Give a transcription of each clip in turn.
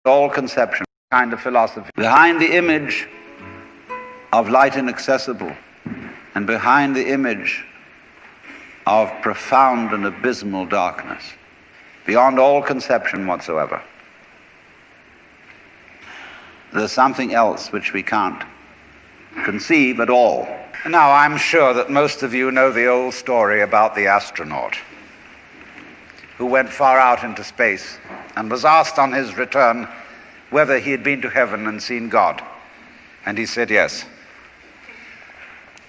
all conception, kind of philosophy. Behind the image of light inaccessible, and behind the image of profound and abysmal darkness, beyond all conception whatsoever, there's something else which we can't conceive at all. Now, I'm sure that most of you know the old story about the astronaut who went far out into space and was asked on his return whether he had been to heaven and seen God. And he said yes.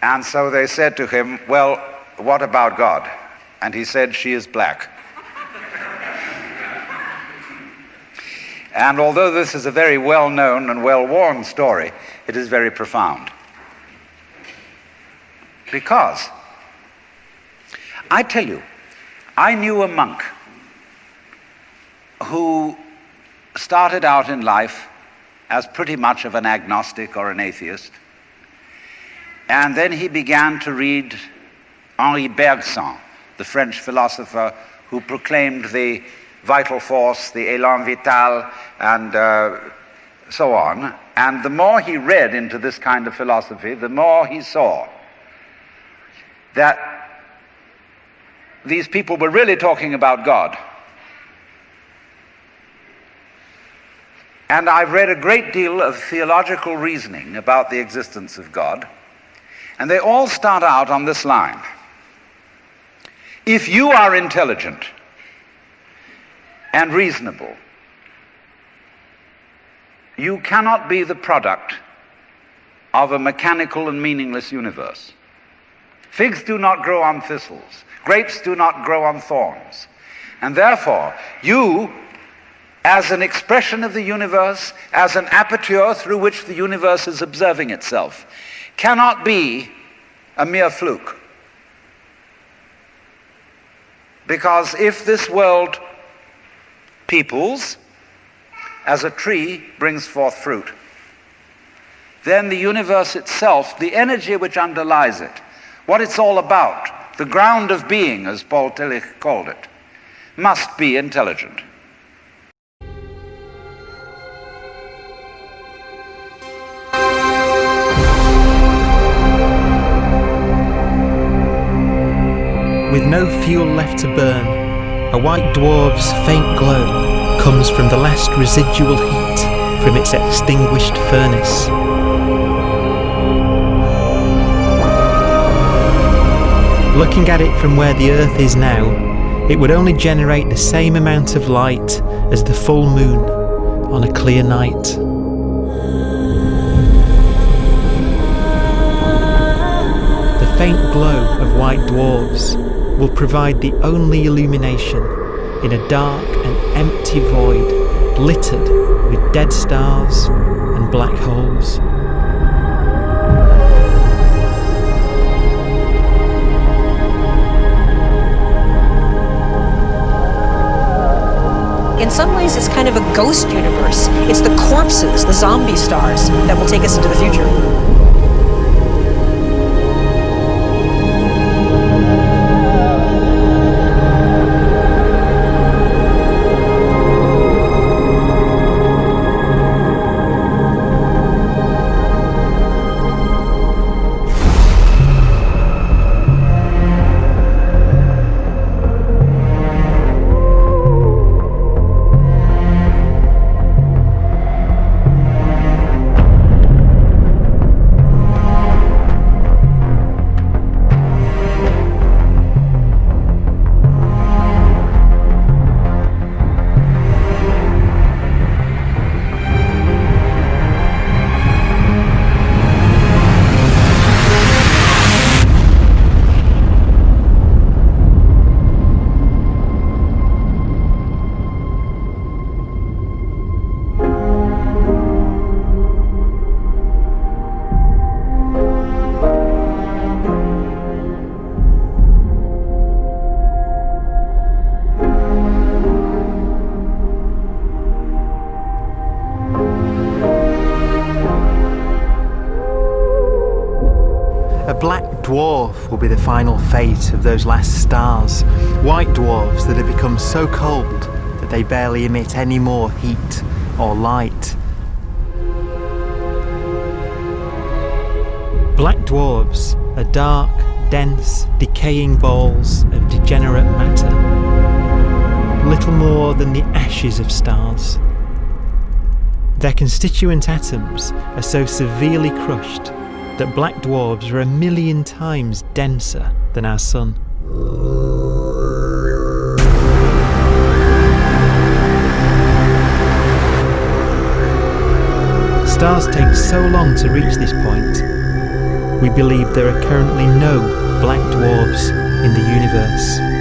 And so they said to him, well, what about God? And he said, she is black. And although this is a very well-known and well-worn story, it is very profound. Because, I tell you, I knew a monk who started out in life as pretty much of an agnostic or an atheist, and then he began to read Henri Bergson, the French philosopher who proclaimed the vital force, the élan vital, and so on. And the more he read into this kind of philosophy, the more he saw that these people were really talking about God. And I've read a great deal of theological reasoning about the existence of God, and they all start out on this line. If you are intelligent and reasonable, you cannot be the product of a mechanical and meaningless universe. Figs do not grow on thistles. Grapes do not grow on thorns. And therefore, you, as an expression of the universe, as an aperture through which the universe is observing itself, cannot be a mere fluke. Because if this world peoples, as a tree brings forth fruit, then the universe itself, the energy which underlies it, what it's all about, the ground of being, as Paul Tillich called it, must be intelligent. With no fuel left to burn, a white dwarf's faint glow comes from the last residual heat from its extinguished furnace. Looking at it from where the Earth is now, it would only generate the same amount of light as the full moon on a clear night. The faint glow of white dwarfs will provide the only illumination in a dark and empty void littered with dead stars and black holes. In some ways, it's kind of a ghost universe. It's the corpses, the zombie stars, that will take us into the future. black dwarf will be the final fate of those last stars, white dwarfs that have become so cold that they barely emit any more heat or light. Black dwarfs are dark, dense, decaying balls of degenerate matter, little more than the ashes of stars. Their constituent atoms are so severely crushed that black dwarfs are 1,000,000 times denser than our Sun. Stars take so long to reach this point, we believe there are currently no black dwarfs in the universe.